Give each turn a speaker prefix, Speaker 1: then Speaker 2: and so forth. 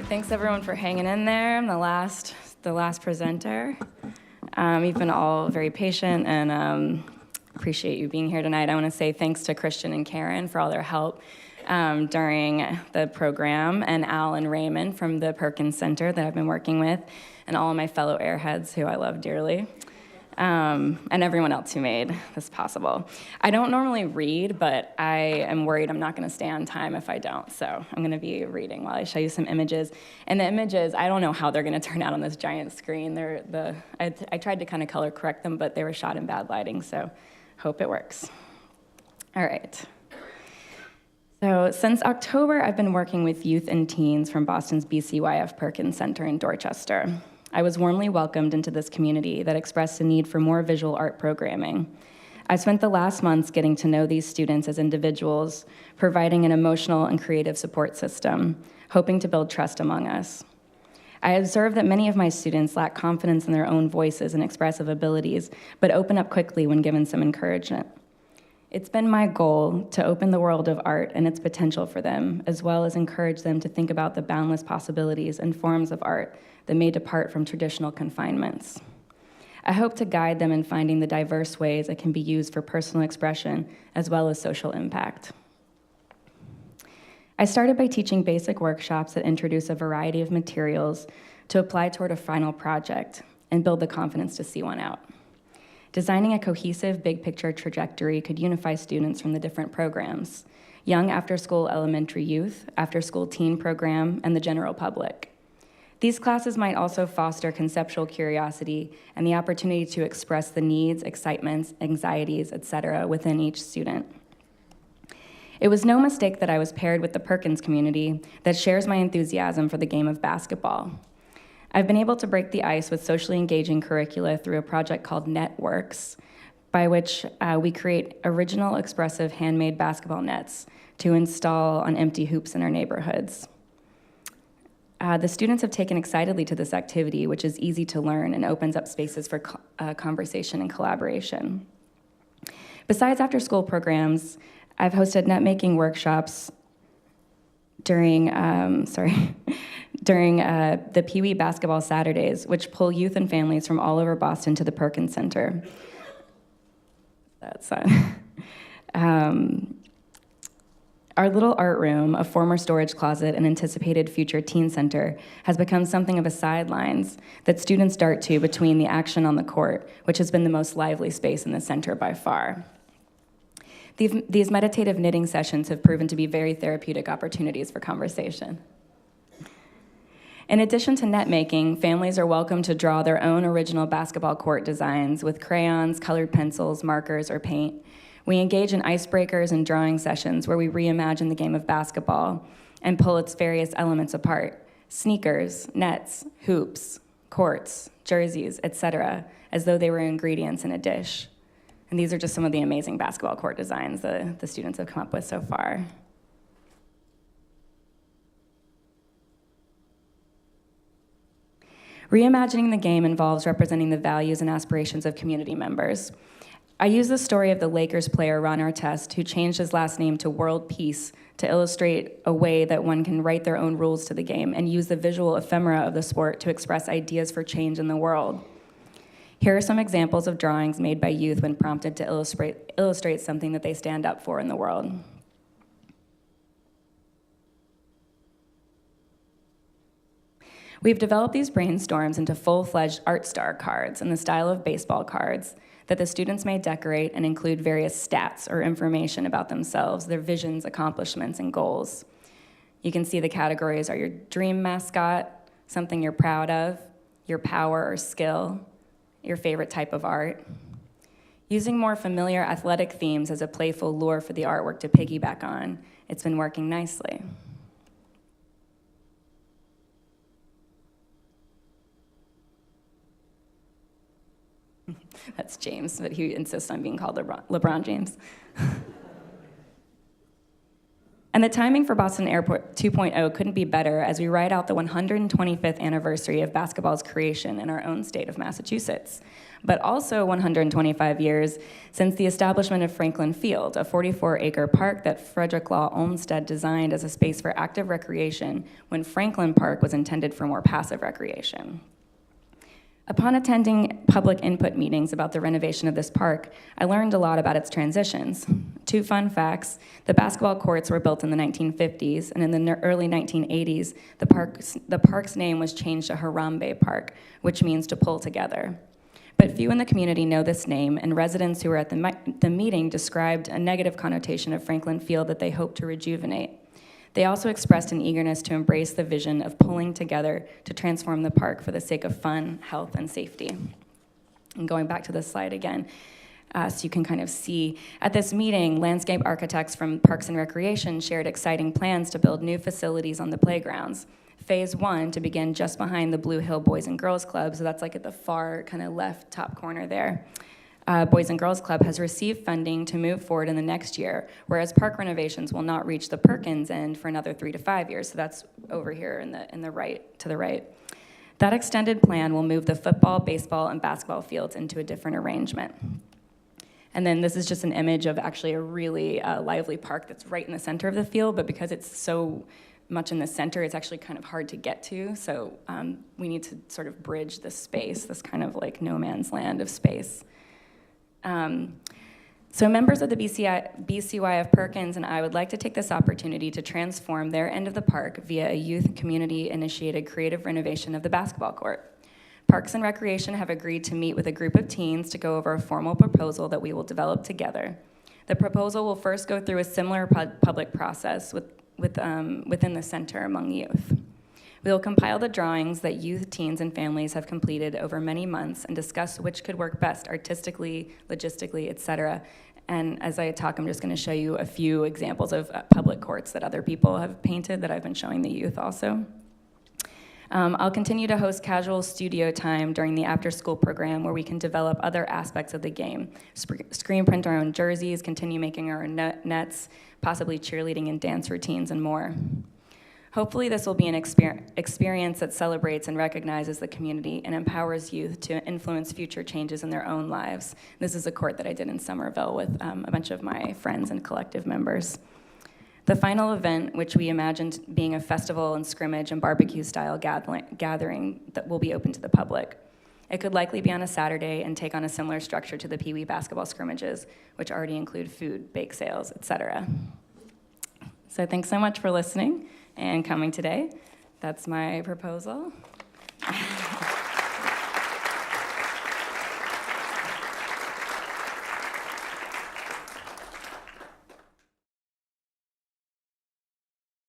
Speaker 1: Thanks everyone for hanging in there. I'm the last presenter. You've been all very patient, and appreciate you being here tonight. I want to say thanks to Christian and Karen for all their help during the program, and Al and Raymond from the Perkins Center that I've been working with, and all of my fellow airheads who I love dearly. And everyone else who made this possible. I don't normally read, but I am worried I'm not going to stay on time if I don't, so I'm going to be reading while I show you some images. And the images, I don't know how they're going to turn out on this giant screen. I tried to kind of color correct them, but they were shot in bad lighting, so hope it works. All right. So since October, I've been working with youth and teens from Boston's BCYF Perkins Center in Dorchester. I was warmly welcomed into this community that expressed a need for more visual art programming. I spent the last months getting to know these students as individuals, providing an emotional and creative support system, hoping to build trust among us. I observed that many of my students lack confidence in their own voices and expressive abilities, but open up quickly when given some encouragement. It's been my goal to open the world of art and its potential for them, as well as encourage them to think about the boundless possibilities and forms of art that may depart from traditional confinements. I hope to guide them in finding the diverse ways it can be used for personal expression as well as social impact. I started by teaching basic workshops that introduce a variety of materials to apply toward a final project and build the confidence to see one out. Designing a cohesive, big-picture trajectory could unify students from the different programs: young after-school elementary youth, after-school teen program, and the general public. These classes might also foster conceptual curiosity and the opportunity to express the needs, excitements, anxieties, etc. within each student. It was no mistake that I was paired with the Perkins community that shares my enthusiasm for the game of basketball. I've been able to break the ice with socially engaging curricula through a project called Networks, by which we create original, expressive, handmade basketball nets to install on empty hoops in our neighborhoods. The students have taken excitedly to this activity, which is easy to learn and opens up spaces for conversation and collaboration. Besides after-school programs, I've hosted net-making workshops during the Pee Wee Basketball Saturdays, which pull youth and families from all over Boston to the Perkins Center. That's Our little art room, a former storage closet and anticipated future teen center, has become something of a sidelines that students dart to between the action on the court, which has been the most lively space in the center by far. These meditative knitting sessions have proven to be very therapeutic opportunities for conversation. In addition to net making, families are welcome to draw their own original basketball court designs with crayons, colored pencils, markers, or paint. We engage in icebreakers and drawing sessions where we reimagine the game of basketball and pull its various elements apart: sneakers, nets, hoops, courts, jerseys, etc., as though they were ingredients in a dish. And these are just some of the amazing basketball court designs the students have come up with so far. Reimagining the game involves representing the values and aspirations of community members. I use the story of the Lakers player Ron Artest, who changed his last name to World Peace to illustrate a way that one can write their own rules to the game and use the visual ephemera of the sport to express ideas for change in the world. Here are some examples of drawings made by youth when prompted to illustrate something that they stand up for in the world. We've developed these brainstorms into full-fledged art star cards in the style of baseball cards that the students may decorate and include various stats or information about themselves, their visions, accomplishments, and goals. You can see the categories are your dream mascot, something you're proud of, your power or skill, your favorite type of art. Using more familiar athletic themes as a playful lure for the artwork to piggyback on, it's been working nicely. That's James, but he insists on being called LeBron James. And the timing for Boston Airport 2.0 couldn't be better as we ride out the 125th anniversary of basketball's creation in our own state of Massachusetts, but also 125 years since the establishment of Franklin Field, a 44-acre park that Frederick Law Olmsted designed as a space for active recreation when Franklin Park was intended for more passive recreation. Upon attending public input meetings about the renovation of this park, I learned a lot about its transitions. 2 fun facts: the basketball courts were built in the 1950s, and in the early 1980s, the park's name was changed to Harambe Park, which means to pull together. But few in the community know this name, and residents who were at the meeting described a negative connotation of Franklin Field that they hoped to rejuvenate. They also expressed an eagerness to embrace the vision of pulling together to transform the park for the sake of fun, health, and safety. And going back to this slide again, so you can kind of see, at this meeting, landscape architects from Parks and Recreation shared exciting plans to build new facilities on the playgrounds. Phase 1 to begin just behind the Blue Hill Boys and Girls Club, so that's like at the far kind of left top corner there. Boys and Girls Club has received funding to move forward in the next year, whereas park renovations will not reach the Perkins end for another 3 to 5 years. So that's over here in the right, to the right. That extended plan will move the football, baseball, and basketball fields into a different arrangement. And then this is just an image of actually a really lively park that's right in the center of the field, but because it's so much in the center, it's actually kind of hard to get to. So we need to sort of bridge this space, this kind of like no man's land of space. So members of the BCY of Perkins and I would like to take this opportunity to transform their end of the park via a youth community-initiated creative renovation of the basketball court. Parks and Recreation have agreed to meet with a group of teens to go over a formal proposal that we will develop together. The proposal will first go through a similar public process within the center among youth. We will compile the drawings that youth, teens, and families have completed over many months and discuss which could work best artistically, logistically, etc. And as I talk, I'm just going to show you a few examples of public courts that other people have painted that I've been showing the youth also. I'll continue to host casual studio time during the after-school program where we can develop other aspects of the game, screen print our own jerseys, continue making our own nets, possibly cheerleading and dance routines, and more. Hopefully this will be an experience that celebrates and recognizes the community and empowers youth to influence future changes in their own lives. This is a court that I did in Somerville with a bunch of my friends and collective members. The final event, which we imagined being a festival and scrimmage and barbecue-style gathering that will be open to the public. It could likely be on a Saturday and take on a similar structure to the Pee Wee basketball scrimmages, which already include food, bake sales, etc. So thanks so much for listening and coming today. That's my proposal.